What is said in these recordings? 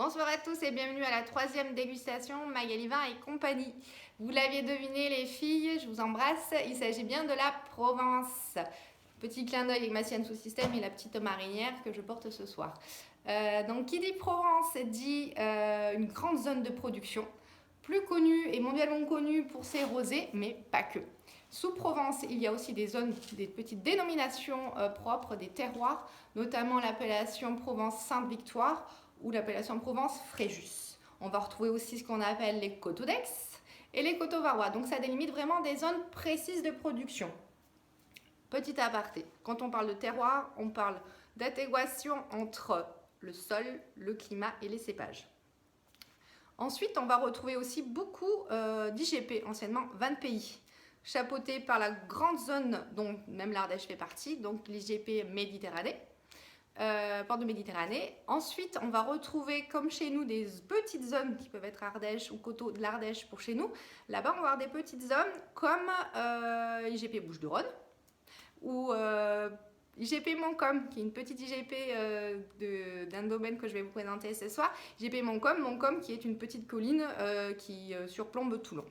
Bonsoir à tous et bienvenue à la troisième dégustation Magali Vin et compagnie. Vous l'aviez deviné les filles, je vous embrasse, il s'agit bien de la Provence. Petit clin d'œil avec ma sienne sous système et la petite marinière que je porte ce soir. Donc qui dit Provence dit une grande zone de production, plus connue et mondialement connue pour ses rosés, mais pas que. Sous Provence, il y a aussi des zones, des petites dénominations propres, des terroirs, notamment l'appellation Provence Sainte-Victoire ou l'appellation Provence Fréjus. On va retrouver aussi ce qu'on appelle les coteaux d'Aix et les coteaux varois. Donc ça délimite vraiment des zones précises de production. Petit aparté, quand on parle de terroir, on parle d'adéquation entre le sol, le climat et les cépages. Ensuite, on va retrouver aussi beaucoup d'IGP, anciennement 20 pays, chapeautés par la grande zone dont même l'Ardèche fait partie, donc l'IGP Méditerranée. Port de Méditerranée. Ensuite, on va retrouver, comme chez nous, des petites zones qui peuvent être Ardèche ou coteaux de l'Ardèche pour chez nous. Là-bas, on va avoir des petites zones comme IGP Bouches-du-Rhône ou IGP Montcalm, qui est une petite IGP d'un domaine que je vais vous présenter ce soir. IGP Montcalm qui est une petite colline qui surplombe Toulon.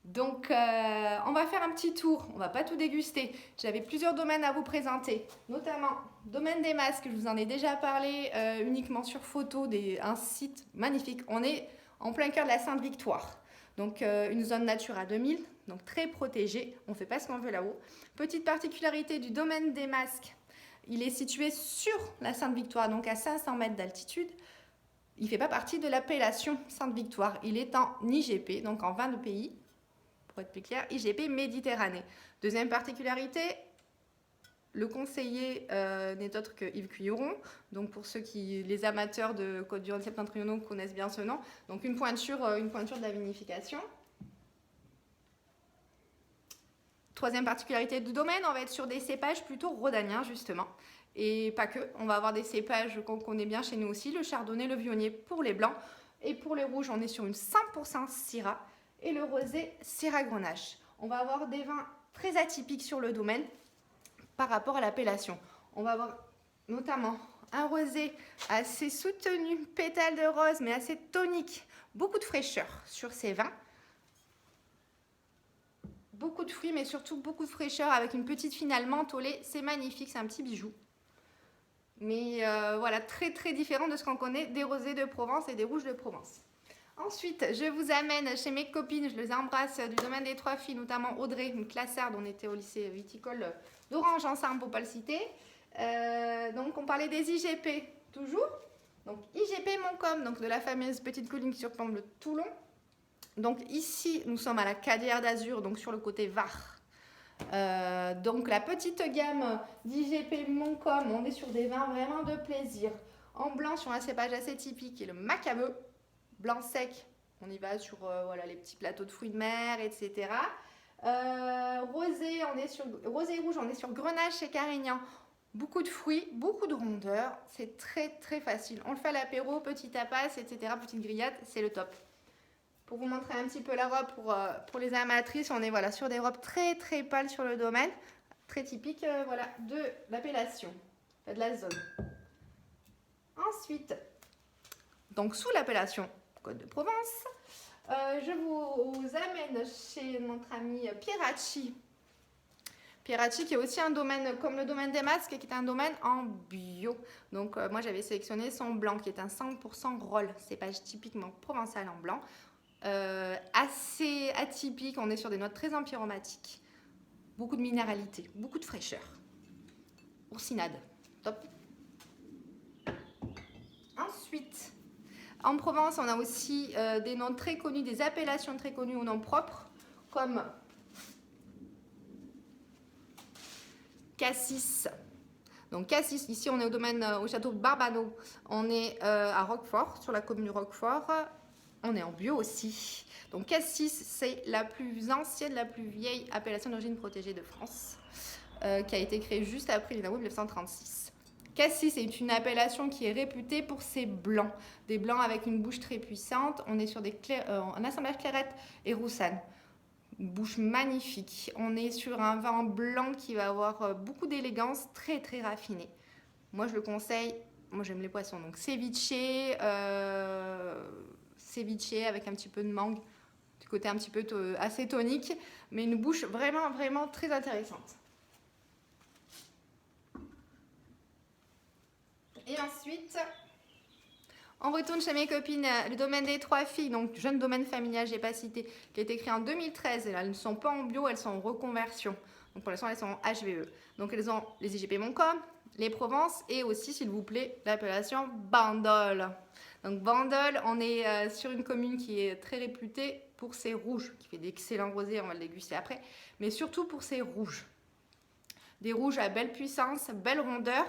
Donc, on va faire un petit tour. On va pas tout déguster. J'avais plusieurs domaines à vous présenter, notamment domaine des Masques. Je vous en ai déjà parlé uniquement sur photo, un site magnifique. On est en plein cœur de la Sainte-Victoire. Donc, une zone Natura 2000, donc très protégée. On fait pas ce qu'on veut là-haut. Petite particularité du domaine des Masques, il est situé sur la Sainte-Victoire, donc à 500 mètres d'altitude. Il ne fait pas partie de l'appellation Sainte-Victoire. Il est en IGP, donc en 22 pays. Pour être plus clair, IGP Méditerranée. Deuxième particularité, le conseiller n'est autre que Yves Cuilleron. Donc pour les amateurs de Côte-du-Rhône septentrionaux connaissent bien ce nom. Donc une pointure de la vinification. Troisième particularité du domaine, on va être sur des cépages plutôt rhodaniens justement. Et pas que, on va avoir des cépages qu'on connaît bien chez nous aussi, le chardonnay, le viognier pour les blancs. Et pour les rouges, on est sur une 100% Syrah. Et le rosé Syrah Grenache. On va avoir des vins très atypiques sur le domaine par rapport à l'appellation. On va avoir notamment un rosé assez soutenu, pétales de rose, mais assez tonique. Beaucoup de fraîcheur sur ces vins. Beaucoup de fruits, mais surtout beaucoup de fraîcheur avec une petite finale mentholée. C'est magnifique, c'est un petit bijou. Mais voilà, très très différent de ce qu'on connaît des rosés de Provence et des rouges de Provence. Ensuite, je vous amène chez mes copines, je les embrasse du domaine des trois filles, notamment Audrey, une classarde, on était au lycée viticole d'Orange ensemble pour ne pas le citer. Donc on parlait des IGP toujours. Donc IGP Montcalm, donc de la fameuse petite colline qui surplombe le Toulon. Donc ici, nous sommes à la Cadière d'Azur, donc sur le côté Var. Donc la petite gamme d'IGP Montcalm, on est sur des vins vraiment de plaisir. En blanc sur un cépage assez typique qui est le Macabeu. Blanc sec, on y va sur voilà, les petits plateaux de fruits de mer, etc. Rosé et rouge, on est sur Grenache et Carignan. Beaucoup de fruits, beaucoup de rondeur. C'est très très facile. On le fait à l'apéro, petit tapas, etc. Petite grillade, c'est le top. Pour vous montrer un petit peu la robe pour les amatrices, on est voilà, sur des robes très très pâles sur le domaine. Très typique voilà, de l'appellation, de la zone. Ensuite, donc sous l'appellation Côte de Provence. Je vous amène chez notre ami Pieracci. Pieracci qui est aussi un domaine comme le domaine des Masques, qui est un domaine en bio. Donc moi j'avais sélectionné son blanc qui est un 100% roll, cépage typiquement provençal en blanc. Assez atypique, on est sur des notes très empyromatiques. Beaucoup de minéralité, beaucoup de fraîcheur. Oursinade, top. Ensuite, en Provence, on a aussi des noms très connus, des appellations très connues aux noms propres, comme Cassis. Donc Cassis, ici on est au domaine, au château de Barbano. On est à Roquefort, sur la commune de Roquefort. On est en bio aussi. Donc Cassis, c'est la plus ancienne, la plus vieille appellation d'origine protégée de France, qui a été créée juste après l'INAO 1936. Cassis est une appellation qui est réputée pour ses blancs. Des blancs avec une bouche très puissante. On est sur un assemblage clairette et roussanne. Une bouche magnifique. On est sur un vin blanc qui va avoir beaucoup d'élégance, très très raffiné. Moi je le conseille moi j'aime les poissons, donc ceviche, ceviche avec un petit peu de mangue, du côté un petit peu assez tonique, mais une bouche vraiment, vraiment très intéressante. Et ensuite, on retourne chez mes copines, le domaine des 3 filles, donc jeune domaine familial, j'ai pas cité, qui a été créé en 2013. Et là, elles ne sont pas en bio, elles sont en reconversion. Donc pour l'instant, elles sont en HVE. Donc elles ont les IGP Montcalm, les Provences et aussi, s'il vous plaît, l'appellation Bandol. Donc Bandol, on est sur une commune qui est très réputée pour ses rouges, qui fait d'excellents rosés, on va le déguster après, mais surtout pour ses rouges. Des rouges à belle puissance, belle rondeur,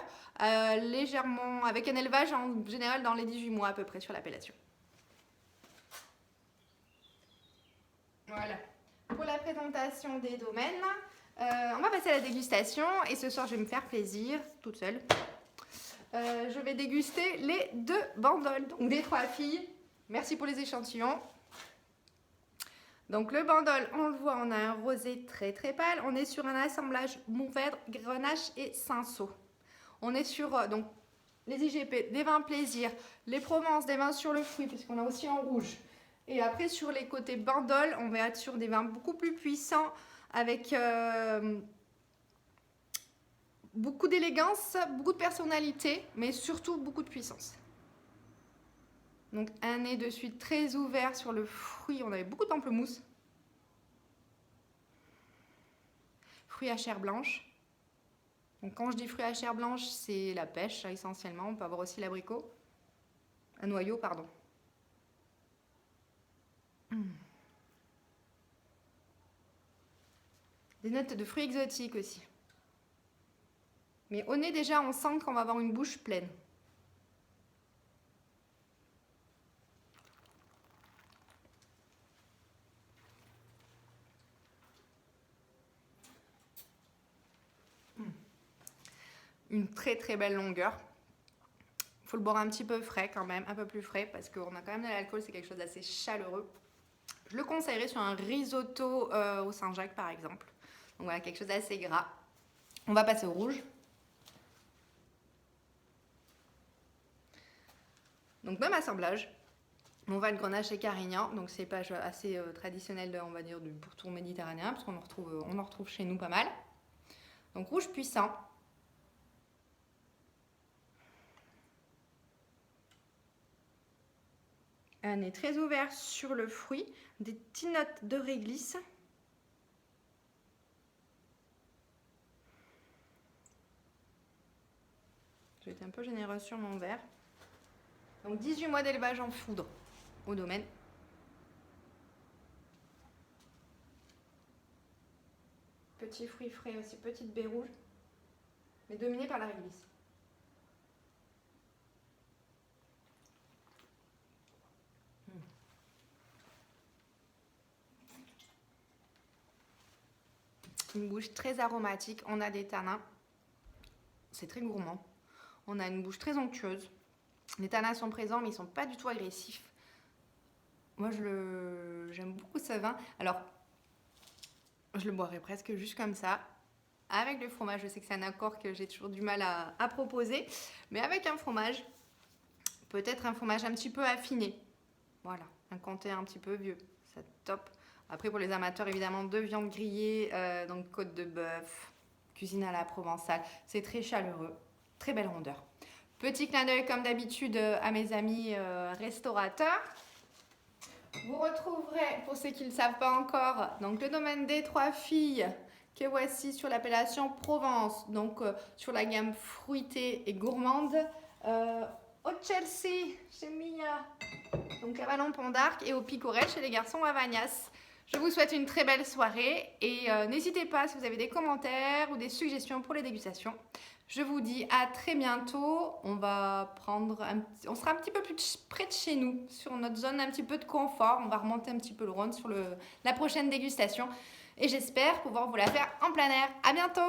légèrement avec un élevage en général dans les 18 mois à peu près sur l'appellation. Voilà. Pour la présentation des domaines, on va passer à la dégustation et ce soir je vais me faire plaisir toute seule. Je vais déguster les 2 bandoles, donc des 3 filles. Merci pour les échantillons. Donc le bandol, on le voit, on a un rosé très très pâle. On est sur un assemblage Mourvèdre, Grenache et Cinsault. On est sur donc les IGP, des vins plaisir, les Provences, des vins sur le fruit, puisqu'on a aussi en rouge. Et après sur les côtés bandol, on va être sur des vins beaucoup plus puissants, avec beaucoup d'élégance, beaucoup de personnalité, mais surtout beaucoup de puissance. Donc un nez de suite très ouvert sur le fruit, on avait beaucoup de pamplemousse. Fruits à chair blanche. Donc quand je dis fruits à chair blanche, c'est la pêche essentiellement, on peut avoir aussi l'abricot. Un noyau, pardon. Des notes de fruits exotiques aussi. Mais au nez déjà, on sent qu'on va avoir une bouche pleine. Une très très belle longueur. Il faut le boire un petit peu frais quand même, un peu plus frais, parce qu'on a quand même de l'alcool, c'est quelque chose d'assez chaleureux. Je le conseillerais sur un risotto au Saint-Jacques par exemple. Donc voilà, quelque chose d'assez gras. On va passer au rouge. Donc même assemblage. On va le Grenache et Carignan, donc c'est pas assez traditionnel, on va dire, du pourtour méditerranéen, parce qu'on en retrouve chez nous pas mal. Donc rouge puissant. Un nez très ouvert sur le fruit, des petites notes de réglisse. J'ai été un peu généreuse sur mon verre. Donc 18 mois d'élevage en foudre au domaine. Petits fruits frais aussi, petite baie rouge, mais dominée par la réglisse. Une bouche très aromatique, on a des tanins, c'est très gourmand. On a une bouche très onctueuse. Les tanins sont présents, mais ils ne sont pas du tout agressifs. Moi, j'aime beaucoup ce vin. Alors, je le boirais presque juste comme ça. Avec le fromage, je sais que c'est un accord que j'ai toujours du mal à proposer. Mais avec un fromage, peut-être un fromage un petit peu affiné. Voilà, un comté un petit peu vieux. C'est top. Après, pour les amateurs, évidemment, de viande grillée, donc côte de bœuf, cuisine à la provençale. C'est très chaleureux, très belle rondeur. Petit clin d'œil, comme d'habitude, à mes amis restaurateurs. Vous retrouverez, pour ceux qui ne le savent pas encore, donc le domaine des 3 filles, que voici sur l'appellation Provence, donc sur la gamme fruitée et gourmande. Au Chelsea, chez Mia, donc à Vallon-Pont d'Arc, et au Picorel, chez les garçons à Vagnas. Je vous souhaite une très belle soirée et n'hésitez pas si vous avez des commentaires ou des suggestions pour les dégustations. Je vous dis à très bientôt. On sera un petit peu plus près de chez nous, sur notre zone un petit peu de confort. On va remonter un petit peu le Rhône sur la prochaine dégustation. Et j'espère pouvoir vous la faire en plein air. À bientôt!